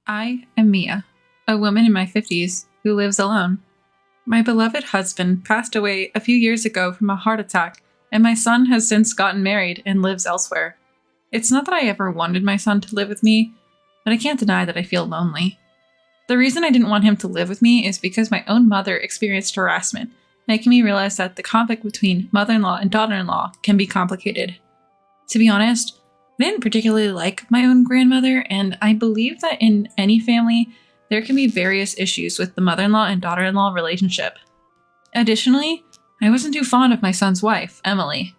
I am Mia, a woman in my 50s who lives alone. My beloved husband passed away a few years ago from a heart attack, and my son has since gotten married and lives elsewhere. It's not that I ever wanted my son to live with me, but I can't deny that I feel lonely. The reason I didn't want him to live with me is because my own mother experienced harassment, making me realize that the conflict between mother-in-law and daughter-in-law can be complicated. To be honest, I didn't particularly like my own grandmother, and I believe that in any family, there can be various issues with the mother-in-law and daughter-in-law relationship. Additionally, I wasn't too fond of my son's wife, Emily.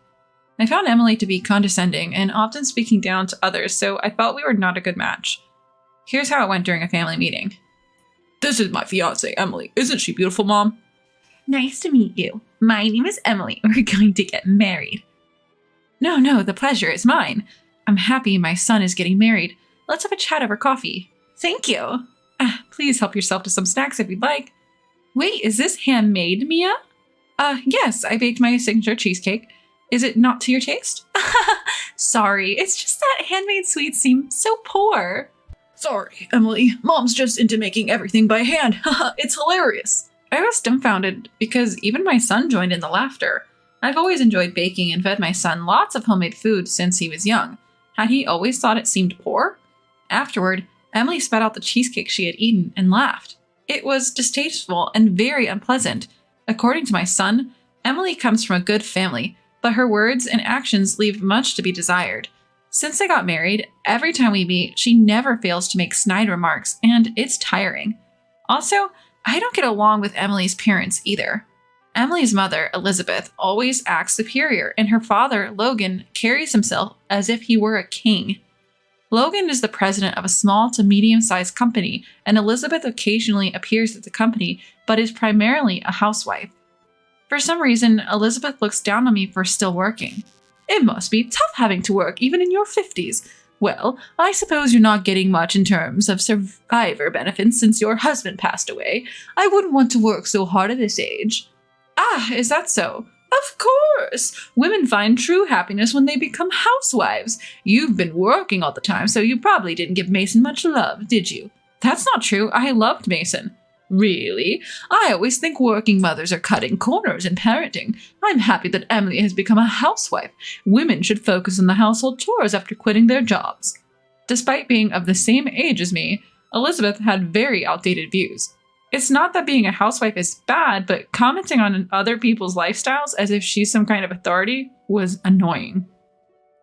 I found Emily to be condescending and often speaking down to others, so I felt we were not a good match. Here's how it went during a family meeting. This is my fiance, Emily. Isn't she beautiful, Mom? Nice to meet you. My name is Emily. We're going to get married. No, the pleasure is mine. I'm happy my son is getting married. Let's have a chat over coffee. Thank you. Please help yourself to some snacks if you'd like. Wait, is this handmade, Mia? Yes, I baked my signature cheesecake. Is it not to your taste? Sorry, it's just that handmade sweets seem so poor. Sorry, Emily. Mom's just into making everything by hand. It's hilarious. I was dumbfounded because even my son joined in the laughter. I've always enjoyed baking and fed my son lots of homemade food since he was young. Had he always thought it seemed poor? Afterward, Emily spat out the cheesecake she had eaten and laughed. It was distasteful and very unpleasant. According to my son, Emily comes from a good family, but her words and actions leave much to be desired. Since they got married, every time we meet, she never fails to make snide remarks, and it's tiring. Also, I don't get along with Emily's parents either. Emily's mother, Elizabeth, always acts superior, and her father, Logan, carries himself as if he were a king. Logan is the president of a small to medium-sized company, and Elizabeth occasionally appears at the company, but is primarily a housewife. For some reason, Elizabeth looks down on me for still working. It must be tough having to work even in your 50s. Well, I suppose you're not getting much in terms of survivor benefits since your husband passed away. I wouldn't want to work so hard at this age. Ah, is that so? Of course! Women find true happiness when they become housewives. You've been working all the time, so you probably didn't give Mason much love, did you? That's not true. I loved Mason. Really? I always think working mothers are cutting corners in parenting. I'm happy that Emily has become a housewife. Women should focus on the household chores after quitting their jobs. Despite being of the same age as me, Elizabeth had very outdated views. It's not that being a housewife is bad, but commenting on other people's lifestyles as if she's some kind of authority was annoying.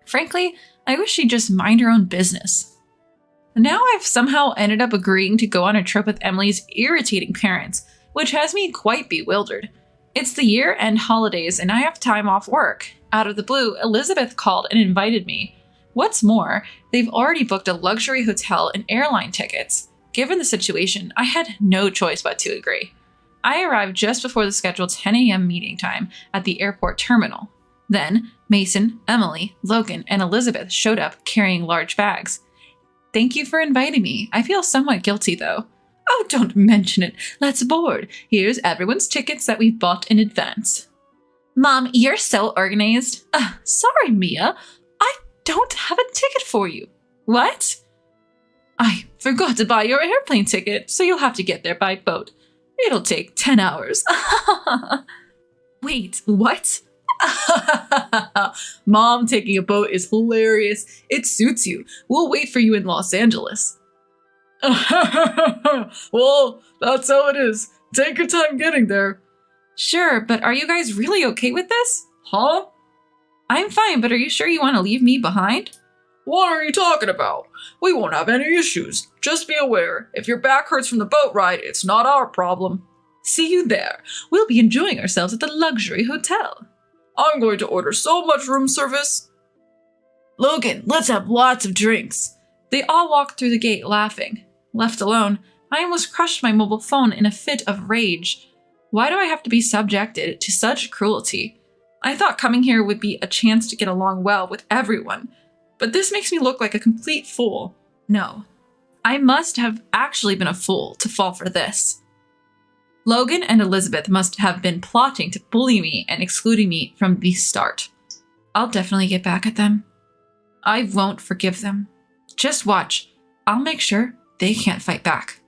Frankly, I wish she'd just mind her own business. Now I've somehow ended up agreeing to go on a trip with Emily's irritating parents, which has me quite bewildered. It's the year-end holidays and I have time off work. Out of the blue, Elizabeth called and invited me. What's more, they've already booked a luxury hotel and airline tickets. Given the situation, I had no choice but to agree. I arrived just before the scheduled 10 a.m. meeting time at the airport terminal. Then, Mason, Emily, Logan, and Elizabeth showed up carrying large bags. Thank you for inviting me. I feel somewhat guilty, though. Oh, don't mention it. Let's board. Here's everyone's tickets that we've bought in advance. Mom, you're so organized. Sorry, Mia. I don't have a ticket for you. What? I forgot to buy your airplane ticket, so you'll have to get there by boat. It'll take 10 hours. Wait, what? Mom taking a boat is hilarious. It suits you. We'll wait for you in Los Angeles. Well, that's how it is. Take your time getting there. Sure, but are you guys really okay with this? Huh? I'm fine, but are you sure you want to leave me behind? What are you talking about? We won't have any issues. Just be aware, if your back hurts from the boat ride, it's not our problem. See you there. We'll be enjoying ourselves at the luxury hotel. I'm going to order so much room service. Logan, let's have lots of drinks. They all walked through the gate laughing. Left alone, I almost crushed my mobile phone in a fit of rage. Why do I have to be subjected to such cruelty? I thought coming here would be a chance to get along well with everyone. But this makes me look like a complete fool. No, I must have actually been a fool to fall for this. Logan and Elizabeth must have been plotting to bully me and excluding me from the start. I'll definitely get back at them. I won't forgive them. Just watch. I'll make sure They can't fight back.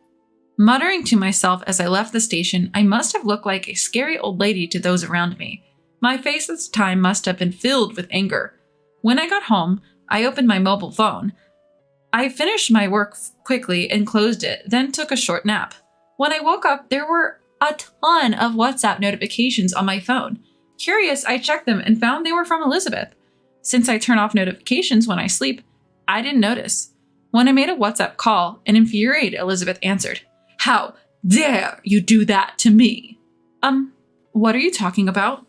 Muttering to myself as I left the station, I must have looked like a scary old lady to those around me. My face at the time must have been filled with anger. When I got home, I opened my mobile phone. I finished my work quickly and closed it, then took a short nap. When I woke up, there were a ton of WhatsApp notifications on my phone. Curious, I checked them and found they were from Elizabeth. Since I turn off notifications when I sleep, I didn't notice. When I made a WhatsApp call, an infuriated Elizabeth answered. How dare you do that to me? What are you talking about?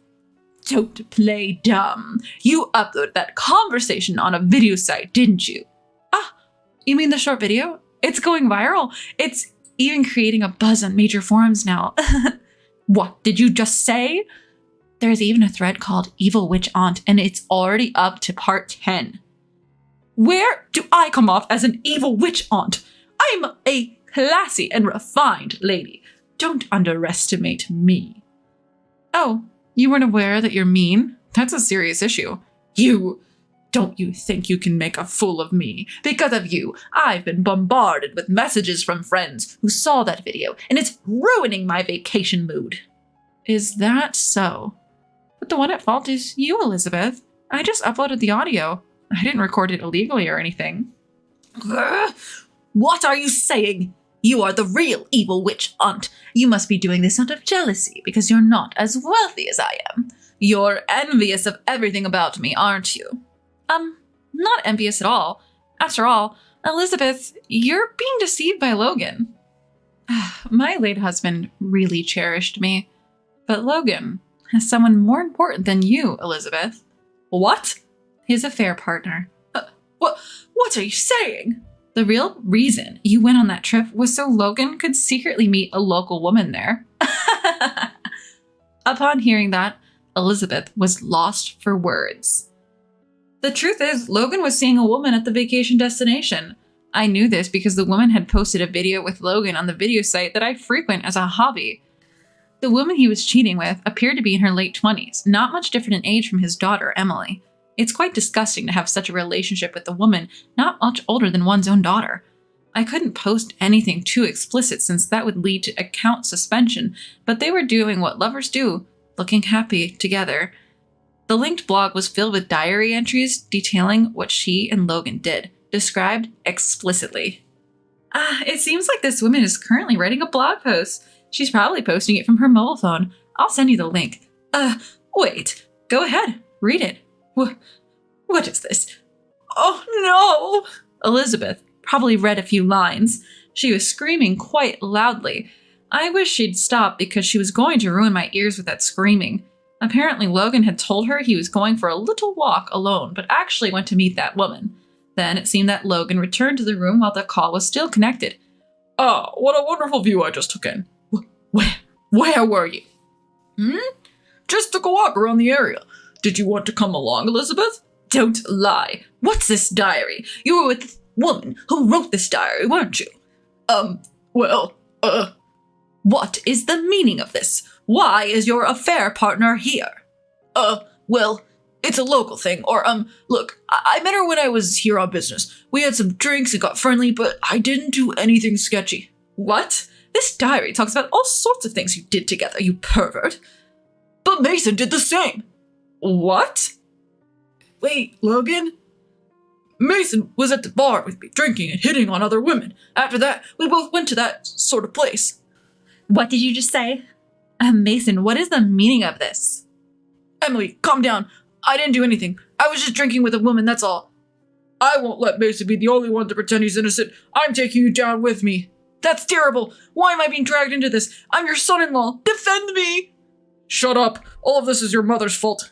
Don't play dumb. You uploaded that conversation on a video site, didn't you? Ah, you mean the short video? It's going viral. It's even creating a buzz on major forums now. What did you just say? There's even a thread called Evil Witch Aunt, and it's already up to part 10. Where do I come off as an evil witch aunt? I'm a classy and refined lady. Don't underestimate me. Oh, you weren't aware that you're mean? That's a serious issue. Don't you think you can make a fool of me? Because of you, I've been bombarded with messages from friends who saw that video, and it's ruining my vacation mood. Is that so? But the one at fault is you, Elizabeth. I just uploaded the audio. I didn't record it illegally or anything. What are you saying? You are the real evil witch aunt. You must be doing this out of jealousy because you're not as wealthy as I am. You're envious of everything about me, aren't you? Not envious at all. After all, Elizabeth, you're being deceived by Logan. My late husband really cherished me. But Logan has someone more important than you, Elizabeth. What? His affair partner. What are you saying? The real reason you went on that trip was so Logan could secretly meet a local woman there. Upon hearing that, Elizabeth was lost for words. The truth is, Logan was seeing a woman at the vacation destination. I knew this because the woman had posted a video with Logan on the video site that I frequent as a hobby. The woman he was cheating with appeared to be in her late 20s, not much different in age from his daughter, Emily. It's quite disgusting to have such a relationship with a woman not much older than one's own daughter. I couldn't post anything too explicit since that would lead to account suspension, but they were doing what lovers do, looking happy together. The linked blog was filled with diary entries detailing what she and Logan did, described explicitly. It seems like this woman is currently writing a blog post. She's probably posting it from her mobile phone. I'll send you the link. Wait. Go ahead. Read it. What is this? Oh no! Elizabeth probably read a few lines. She was screaming quite loudly. I wish she'd stop because she was going to ruin my ears with that screaming. Apparently Logan had told her he was going for a little walk alone, but actually went to meet that woman. Then it seemed that Logan returned to the room while the call was still connected. Oh, what a wonderful view I just took in. Where were you? Just took a walk around the area. Did you want to come along, Elizabeth? Don't lie. What's this diary? You were with the woman who wrote this diary, weren't you? What is the meaning of this? Why is your affair partner here? Well, it's a local thing, look, I met her when I was here on business. We had some drinks and got friendly, but I didn't do anything sketchy. What? This diary talks about all sorts of things you did together, you pervert. But Mason did the same. What? Wait, Logan? Mason was at the bar with me, drinking and hitting on other women. After that, we both went to that sort of place. What did you just say? Mason, what is the meaning of this? Emily, calm down. I didn't do anything. I was just drinking with a woman, that's all. I won't let Mason be the only one to pretend he's innocent. I'm taking you down with me. That's terrible. Why am I being dragged into this? I'm your son-in-law. Defend me. Shut up. All of this is your mother's fault.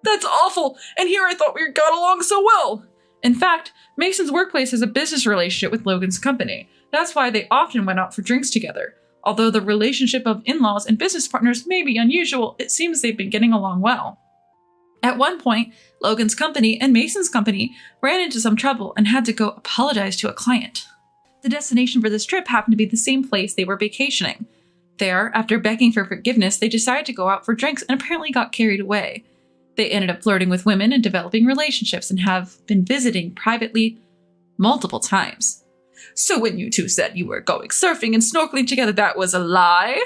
That's awful. And here I thought we got along so well. In fact, Mason's workplace has a business relationship with Logan's company. That's why they often went out for drinks together. Although the relationship of in-laws and business partners may be unusual, it seems they've been getting along well. At one point, Logan's company and Mason's company ran into some trouble and had to go apologize to a client. The destination for this trip happened to be the same place they were vacationing. There, after begging for forgiveness, they decided to go out for drinks and apparently got carried away. They ended up flirting with women and developing relationships and have been visiting privately multiple times. So when you two said you were going surfing and snorkeling together, that was a lie?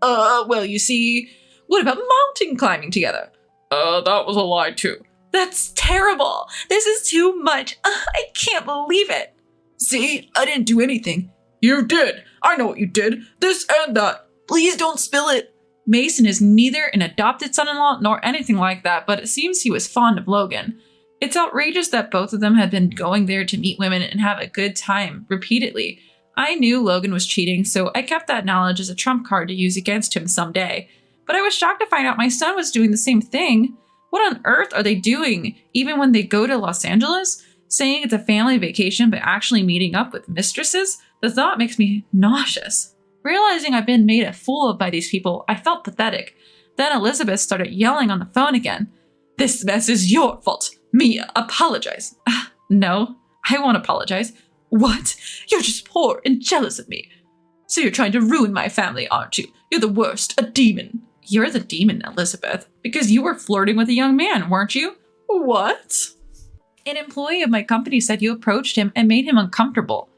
Well, you see, what about mountain climbing together? That was a lie too. That's terrible. This is too much. I can't believe it. See, I didn't do anything. You did. I know what you did. This and that. Please don't spill it. Mason is neither an adopted son-in-law nor anything like that, but it seems he was fond of Logan. It's outrageous that both of them had been going there to meet women and have a good time repeatedly. I knew Logan was cheating, so I kept that knowledge as a trump card to use against him someday. But I was shocked to find out my son was doing the same thing. What on earth are they doing, even when they go to Los Angeles? Saying it's a family vacation, but actually meeting up with mistresses? The thought makes me nauseous. Realizing I've been made a fool of by these people, I felt pathetic. Then Elizabeth started yelling on the phone again. This mess is your fault. Mia, apologize. No, I won't apologize. What? You're just poor and jealous of me. So you're trying to ruin my family, aren't you? You're the worst, a demon. You're the demon, Elizabeth, because you were flirting with a young man, weren't you? What? An employee of my company said you approached him and made him uncomfortable.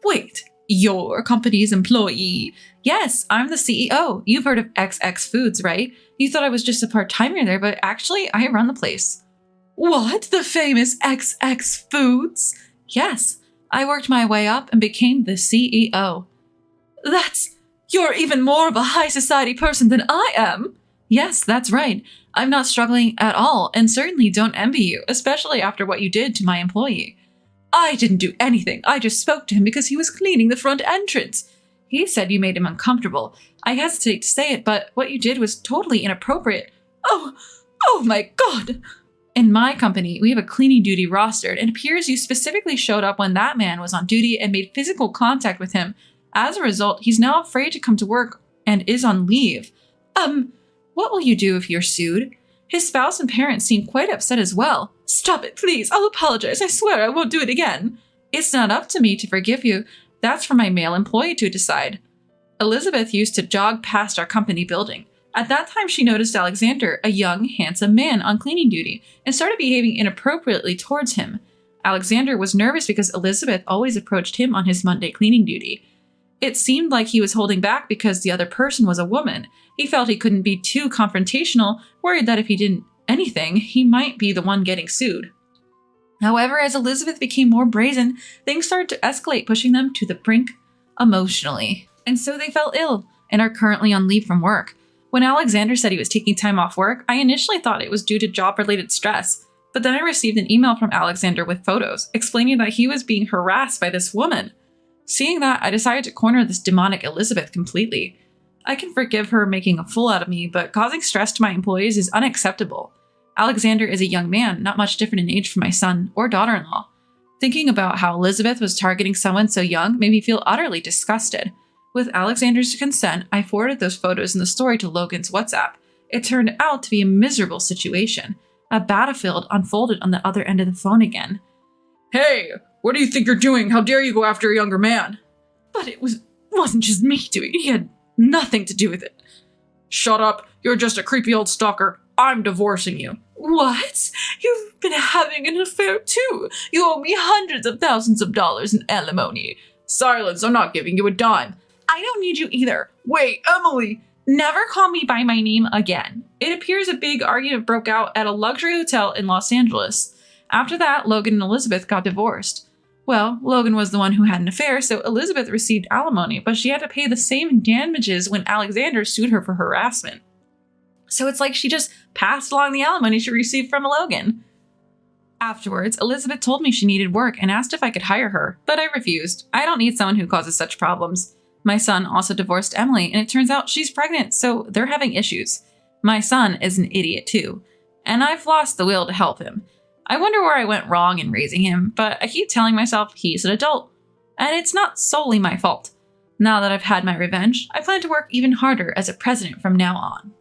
Wait, your company's employee? Yes, I'm the CEO. You've heard of XX Foods, right? You thought I was just a part-timer there, but actually, I run the place. What? The famous XX Foods? Yes, I worked my way up and became the CEO. You're even more of a high society person than I am. Yes, that's right. I'm not struggling at all and certainly don't envy you, especially after what you did to my employee. I didn't do anything. I just spoke to him because he was cleaning the front entrance. He said you made him uncomfortable. I hesitate to say it, but what you did was totally inappropriate. Oh my God. In my company, we have a cleaning duty rostered, and it appears you specifically showed up when that man was on duty and made physical contact with him. As a result, he's now afraid to come to work and is on leave. What will you do if you're sued? His spouse and parents seem quite upset as well. Stop it, please. I'll apologize. I swear I won't do it again. It's not up to me to forgive you. That's for my male employee to decide. Elizabeth used to jog past our company building. At that time, she noticed Alexander, a young, handsome man on cleaning duty, and started behaving inappropriately towards him. Alexander was nervous because Elizabeth always approached him on his Monday cleaning duty. It seemed like he was holding back because the other person was a woman. He felt he couldn't be too confrontational, worried that if he didn't anything, he might be the one getting sued. However, as Elizabeth became more brazen, things started to escalate, pushing them to the brink emotionally. And so they fell ill and are currently on leave from work. When Alexander said he was taking time off work, I initially thought it was due to job-related stress. But then I received an email from Alexander with photos, explaining that he was being harassed by this woman. Seeing that, I decided to corner this demonic Elizabeth completely. I can forgive her making a fool out of me, but causing stress to my employees is unacceptable. Alexander is a young man, not much different in age from my son or daughter-in-law. Thinking about how Elizabeth was targeting someone so young made me feel utterly disgusted. With Alexander's consent, I forwarded those photos in the story to Logan's WhatsApp. It turned out to be a miserable situation. A battlefield unfolded on the other end of the phone again. Hey, what do you think you're doing? How dare you go after a younger man? But it wasn't just me doing it. He had nothing to do with it. Shut up. You're just a creepy old stalker. I'm divorcing you. What? You've been having an affair too. You owe me hundreds of thousands of dollars in alimony. Silence. I'm not giving you a dime. I don't need you either. Wait, Emily. Never call me by my name again. It appears a big argument broke out at a luxury hotel in Los Angeles. After that, Logan and Elizabeth got divorced. Well, Logan was the one who had an affair, so Elizabeth received alimony, but she had to pay the same damages when Alexander sued her for harassment. So it's like she just passed along the alimony she received from Logan. Afterwards, Elizabeth told me she needed work and asked if I could hire her, but I refused. I don't need someone who causes such problems. My son also divorced Emily, and it turns out she's pregnant, so they're having issues. My son is an idiot too, and I've lost the will to help him. I wonder where I went wrong in raising him, but I keep telling myself he's an adult. And it's not solely my fault. Now that I've had my revenge, I plan to work even harder as a president from now on.